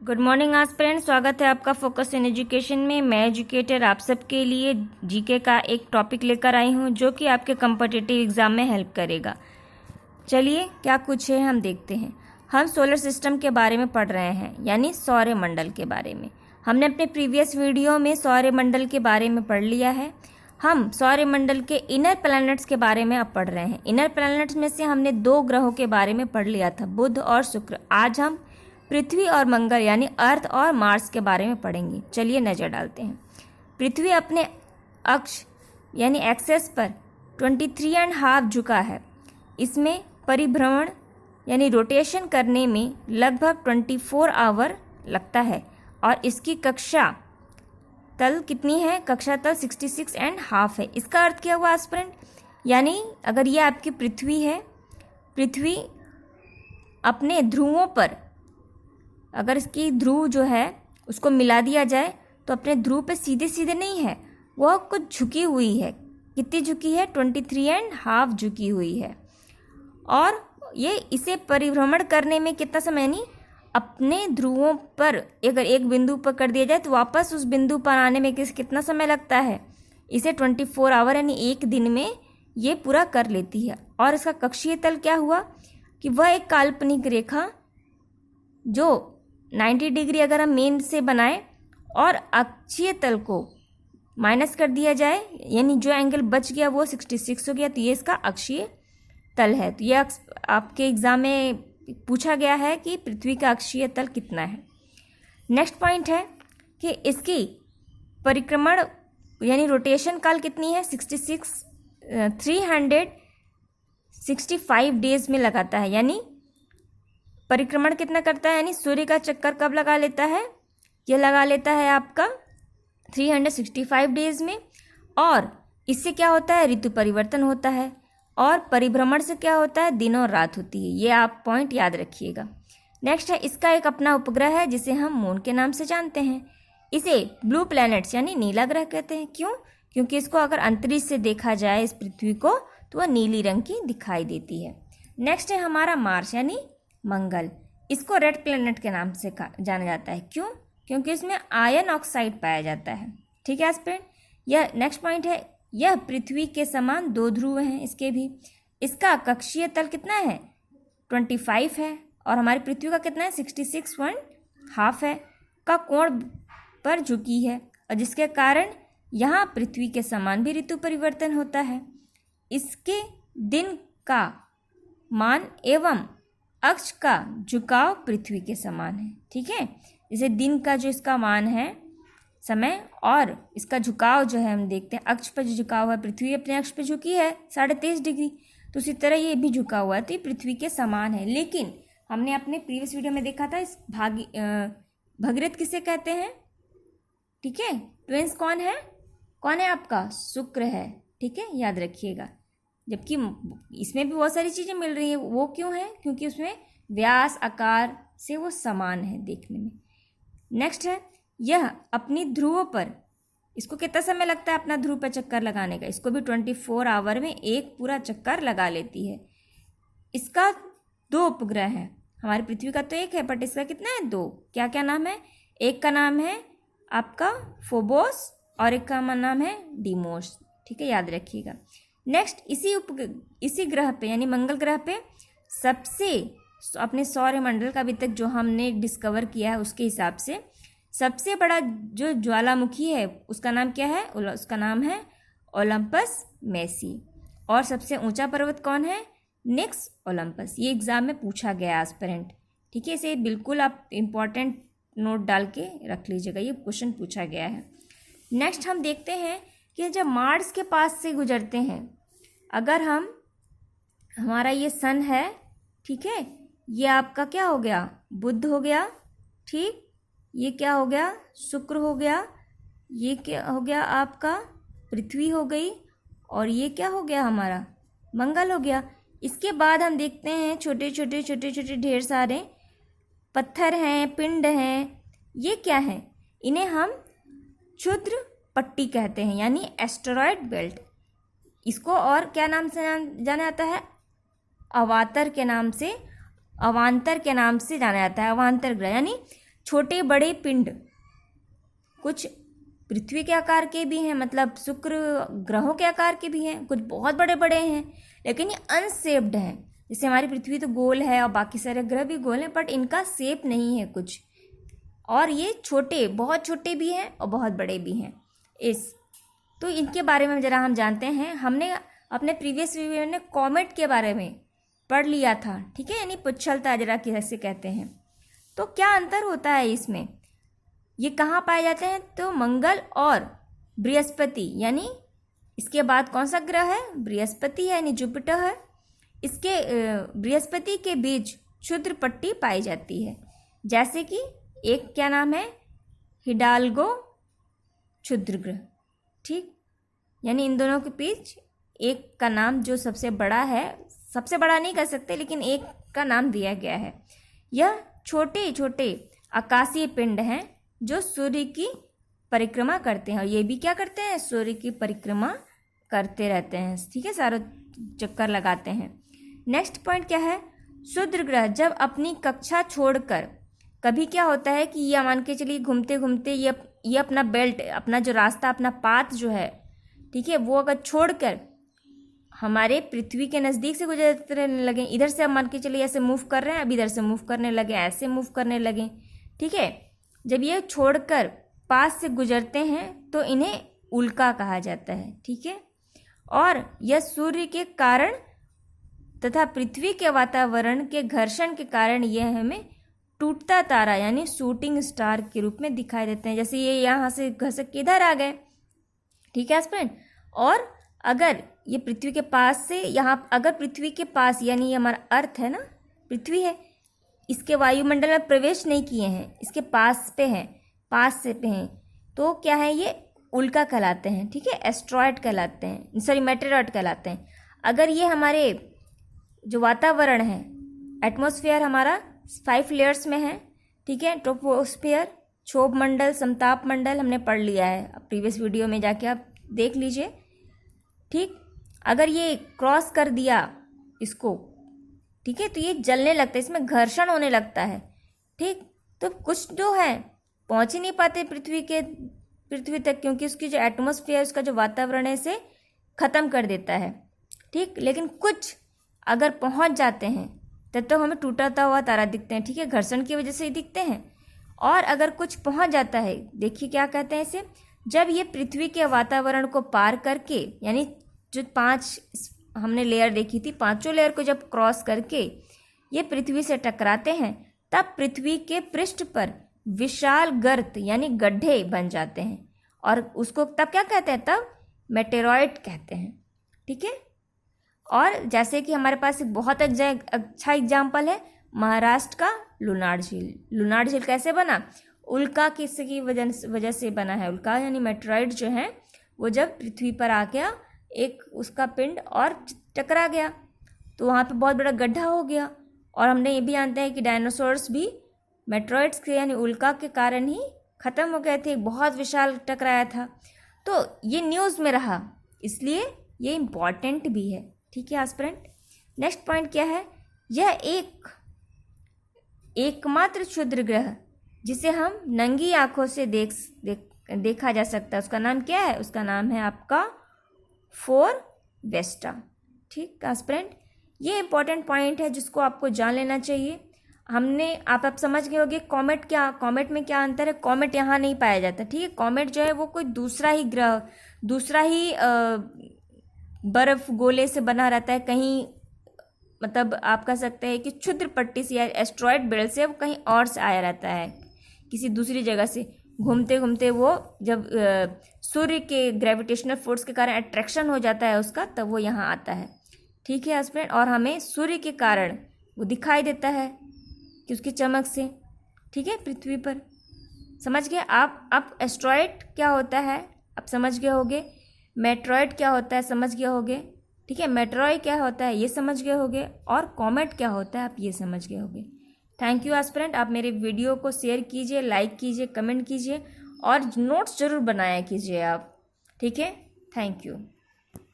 Good morning aspirant, स्वागत है आपका फोकस इन एजुकेशन में। मैं एजुकेटर आप सबके लिए जीके का एक टॉपिक लेकर आई हूं जो कि आपके कम्पिटिटिव एग्जाम में हेल्प करेगा। चलिए क्या कुछ है हम देखते हैं। हम सोलर सिस्टम के बारे में पढ़ रहे हैं, यानी सौरमंडल के बारे में। हमने अपने प्रीवियस वीडियो में सौरमंडल के बारे में पढ़ लिया है। हम सौरमंडल के इनर प्लैनेट्स के बारे में अब पढ़ रहे हैं। इनर प्लैनेट्स में से हमने 2 ग्रहों के बारे में पढ़ लिया था, बुध और शुक्र। आज हम पृथ्वी और मंगल यानी अर्थ और मार्स के बारे में पढ़ेंगे। चलिए नज़र डालते हैं। पृथ्वी अपने अक्ष यानी एक्सेस पर 23.5 झुका है। इसमें परिभ्रमण यानी रोटेशन करने में लगभग 24 आवर लगता है और इसकी कक्षा तल कितनी है? कक्षा तल 66.5 है। इसका अर्थ क्या हुआ एस्पिरेंट? यानी अगर ये आपकी पृथ्वी है, पृथ्वी अपने ध्रुवों पर, अगर इसकी ध्रुव जो है उसको मिला दिया जाए तो अपने ध्रुव पे सीधे सीधे नहीं है, वह कुछ झुकी हुई है। कितनी झुकी है? 23.5 झुकी हुई है। और ये इसे परिभ्रमण करने में कितना समय, यानी अपने ध्रुवों पर अगर एक बिंदु पर कर दिया जाए तो वापस उस बिंदु पर आने में कितना समय लगता है? इसे 24 आवर यानी एक दिन में ये पूरा कर लेती है। और इसका कक्षीय तल क्या हुआ कि वह एक काल्पनिक रेखा जो 90 डिग्री अगर हम मेन से बनाए और अक्षीय तल को माइनस कर दिया जाए, यानी जो एंगल बच गया वो 66 हो गया, तो ये इसका अक्षीय तल है। तो ये आपके एग्जाम में पूछा गया है कि पृथ्वी का अक्षीय तल कितना है। नेक्स्ट पॉइंट है कि इसकी परिक्रमण यानी रोटेशन काल कितनी है? 365 डेज में लगाता है। यानी परिक्रमण कितना करता है, यानी सूर्य का चक्कर कब लगा लेता है? यह लगा लेता है आपका 365 डेज में। और इससे क्या होता है? ऋतु परिवर्तन होता है। और परिभ्रमण से क्या होता है? दिन और रात होती है। ये आप पॉइंट याद रखिएगा। नेक्स्ट है, इसका एक अपना उपग्रह है जिसे हम मून के नाम से जानते हैं। इसे ब्लू प्लैनेट्स यानी नीला ग्रह कहते हैं। क्यों? क्योंकि इसको अगर अंतरिक्ष से देखा जाए इस पृथ्वी को तो वह नीली रंग की दिखाई देती है। नेक्स्ट है हमारा मार्स यानी मंगल। इसको रेड प्लैनेट के नाम से जाना जाता है। क्यों? क्योंकि इसमें आयरन ऑक्साइड पाया जाता है। ठीक है एस्पिरेंट। यह नेक्स्ट पॉइंट है, यह पृथ्वी के समान 2 ध्रुव हैं इसके भी। इसका कक्षीय तल कितना है? 25 है। और हमारी पृथ्वी का कितना है? 66.5 है। का कोण पर झुकी है और जिसके कारण यहाँ पृथ्वी के समान भी ऋतु परिवर्तन होता है। इसके दिन का मान एवं अक्ष का झुकाव पृथ्वी के समान है। ठीक है, जैसे दिन का जो इसका मान है समय और इसका झुकाव जो है हम देखते हैं अक्ष पर जो झुकाव है, पृथ्वी अपने अक्ष पर झुकी है 23.5 डिग्री, तो उसी तरह ये भी झुका हुआ है, तो ये पृथ्वी के समान है। लेकिन हमने अपने प्रीवियस वीडियो में देखा था इस भगीरथ किसे कहते हैं? ठीक है, ट्विंस कौन है? कौन है आपका? शुक्र है। ठीक है, याद रखिएगा। जबकि इसमें भी बहुत सारी चीज़ें मिल रही हैं, वो क्यों है? क्योंकि उसमें व्यास आकार से वो समान है देखने में। नेक्स्ट है, यह अपनी ध्रुव पर, इसको कितना समय लगता है अपना ध्रुव पर चक्कर लगाने का? इसको भी 24 आवर में एक पूरा चक्कर लगा लेती है। इसका 2 उपग्रह है। हमारी पृथ्वी का तो एक है, बट इसका कितना है? 2। क्या क्या नाम है? एक का नाम है आपका फोबोस और एक का नाम है डीमोस। ठीक है, याद रखिएगा। नेक्स्ट, इसी ग्रह पे यानी मंगल ग्रह पे सबसे अपने सौरमंडल का अभी तक जो हमने डिस्कवर किया है उसके हिसाब से सबसे बड़ा जो ज्वालामुखी है उसका नाम क्या है? उसका नाम है ओलंपस मेसी। और सबसे ऊंचा पर्वत कौन है? निक्स ओलंपस। ये एग्जाम में पूछा गया एस्पिरेंट। ठीक है, इसे बिल्कुल आप इम्पॉर्टेंट नोट डाल के रख लीजिएगा, ये क्वेश्चन पूछा गया है। नेक्स्ट हम देखते हैं कि जब मार्स के पास से गुजरते हैं, अगर हमारा ये सन है, ठीक है, ये आपका क्या हो गया? बुध हो गया। ठीक, ये क्या हो गया? शुक्र हो गया। ये क्या हो गया? आपका पृथ्वी हो गई। और ये क्या हो गया? हमारा मंगल हो गया। इसके बाद हम देखते हैं छोटे छोटे छोटे छोटे ढेर सारे पत्थर हैं, पिंड हैं। ये क्या है? इन्हें हम क्षुद्र पट्टी कहते हैं, यानी एस्टेरॉयड बेल्ट। इसको और क्या नाम से जाना जाता है? अवांतर के नाम से जाना जाता है। अवांतर ग्रह यानी छोटे बड़े पिंड कुछ पृथ्वी के आकार के भी हैं, मतलब शुक्र ग्रहों के आकार के भी हैं, कुछ बहुत बड़े बड़े हैं, लेकिन ये अनशेप्ड हैं। जैसे हमारी पृथ्वी तो गोल है और बाकी सारे ग्रह भी गोल हैं, बट इनका शेप नहीं है कुछ। और ये छोटे, बहुत छोटे भी हैं और बहुत बड़े भी हैं। तो इनके बारे में ज़रा हम जानते हैं। हमने अपने प्रीवियस वीडियो में कॉमेट के बारे में पढ़ लिया था, ठीक है, यानी पुच्छल तारा कैसे कहते हैं। तो क्या अंतर होता है इसमें, ये कहाँ पाए जाते हैं? तो मंगल और बृहस्पति, यानी इसके बाद कौन सा ग्रह है? बृहस्पति है, यानी जुपिटर है। इसके बृहस्पति के बीच क्षुद्र पट्टी पाई जाती है, जैसे कि एक क्या नाम है? हिडाल्गो क्षुद्र ग्रह, ठीक। यानी इन दोनों के बीच एक का नाम जो सबसे बड़ा है, सबसे बड़ा नहीं कह सकते, लेकिन एक का नाम दिया गया है। यह छोटे छोटे आकाशीय पिंड हैं जो सूर्य की परिक्रमा करते हैं, और ये भी क्या करते हैं? सूर्य की परिक्रमा करते रहते हैं, ठीक है, सारा चक्कर लगाते हैं। नेक्स्ट पॉइंट क्या है? क्षुद्र ग्रह जब अपनी कक्षा छोड़कर, कभी क्या होता है कि ये मान के चलिए घूमते घूमते ये अपना बेल्ट, अपना जो रास्ता, अपना पाथ जो है, ठीक है, वो अगर छोड़कर हमारे पृथ्वी के नज़दीक से गुजरने लगे, इधर से हम मान के चलिए ऐसे मूव कर रहे हैं, अब इधर से मूव करने लगे, ऐसे मूव करने लगे, ठीक है, जब ये छोड़कर पास से गुजरते हैं तो इन्हें उल्का कहा जाता है, ठीक है। और यह सूर्य के कारण तथा पृथ्वी के वातावरण के घर्षण के कारण यह हमें टूटता तारा यानी शूटिंग स्टार के रूप में दिखाई देते हैं। जैसे ये यहाँ से घसक के इधर आ गए, ठीक है स्टूडेंट। और अगर ये पृथ्वी के पास से यहाँ, अगर पृथ्वी के पास, यानी ये हमारा अर्थ है ना, पृथ्वी है, इसके वायुमंडल में प्रवेश नहीं किए हैं, इसके पास पे हैं, पास से पे हैं, तो क्या है? ये उल्का कहलाते हैं, ठीक है, एस्ट्रॉयड कहलाते हैं, सॉरी मेटेरॉयड कहलाते हैं। अगर ये हमारे जो वातावरण है, एटमॉस्फेयर हमारा 5 लेयर्स में है, ठीक है, ट्रोपोस्फेयर, क्षोभ मंडल, समताप मंडल हमने पढ़ लिया है, प्रीवियस वीडियो में जाके आप देख लीजिए, ठीक। अगर ये क्रॉस कर दिया इसको, ठीक है, तो ये जलने लगता है, इसमें घर्षण होने लगता है, ठीक। तो कुछ जो है पहुंच ही नहीं पाते पृथ्वी तक, क्योंकि उसकी जो एटमॉस्फेयर, उसका जो वातावरण है, इसे ख़त्म कर देता है, ठीक। लेकिन कुछ अगर पहुंच जाते हैं तब तो हमें टूटता हुआ तारा दिखते हैं, ठीक है, घर्षण की वजह से ही दिखते हैं। और अगर कुछ पहुंच जाता है, देखिए क्या कहते हैं इसे, जब ये पृथ्वी के वातावरण को पार करके, यानी जो 5 हमने लेयर देखी थी, 5 लेयर को जब क्रॉस करके ये पृथ्वी से टकराते हैं, तब पृथ्वी के पृष्ठ पर विशाल गर्त यानी गड्ढे बन जाते हैं, और उसको तब क्या कहते हैं? तब मेटेरॉइड कहते हैं, ठीक है। और जैसे कि हमारे पास एक बहुत अच्छा एग्जाम्पल है महाराष्ट्र का लुनार झील। लुनार झील कैसे बना? उल्का की वजह से बना है। उल्का यानी मेटेरॉइड जो है वो जब पृथ्वी पर आ गया, एक उसका पिंड और टकरा गया, तो वहाँ पे बहुत बड़ा गड्ढा हो गया। और हमने ये भी जानते हैं कि डायनासोर्स भी मेटेरॉइड्स के यानी उल्का के कारण ही ख़त्म हो गए थे, बहुत विशाल टकराया था। तो ये न्यूज़ में रहा, इसलिए ये इम्पॉर्टेंट भी है, ठीक है एस्पिरेंट। नेक्स्ट पॉइंट क्या है? यह एकमात्र क्षुद्र ग्रह जिसे हम नंगी आंखों से देखा जा सकता है, उसका नाम क्या है? उसका नाम है आपका फोरवेस्टा, ठीक एस्पिरेंट। ये इंपॉर्टेंट पॉइंट है जिसको आपको जान लेना चाहिए। आप समझ गए होंगे कॉमेट में क्या अंतर है। कॉमेट यहाँ नहीं पाया जाता, ठीक है। कॉमेट जो है वो कोई दूसरा ही ग्रह, दूसरा ही बर्फ गोले से बना रहता है, कहीं मतलब आप कह सकते हैं कि क्षुद्र पट्टी से या एस्ट्रॉयड बेल्ट से वो कहीं और से आया रहता है, किसी दूसरी जगह से घूमते घूमते वो जब सूर्य के ग्रेविटेशनल फोर्स के कारण अट्रैक्शन हो जाता है उसका, तब वो यहाँ आता है, ठीक है हस्बैंड। और हमें सूर्य के कारण वो दिखाई देता है कि उसकी चमक से, ठीक है, पृथ्वी पर। समझ गए आप? अब एस्ट्रॉयड क्या होता है अब समझ गए होगे, मेट्रॉयड क्या होता है समझ गए होगे, ठीक है, मेट्रॉयड क्या होता है ये समझ गए होगे, और कॉमेट क्या होता है आप ये समझ गए होगे। Thank you aspirant. आप मेरे वीडियो को शेयर कीजिए, लाइक कीजिए, कमेंट कीजिए और नोट्स ज़रूर बनाया कीजिए आप, ठीक है। Thank you.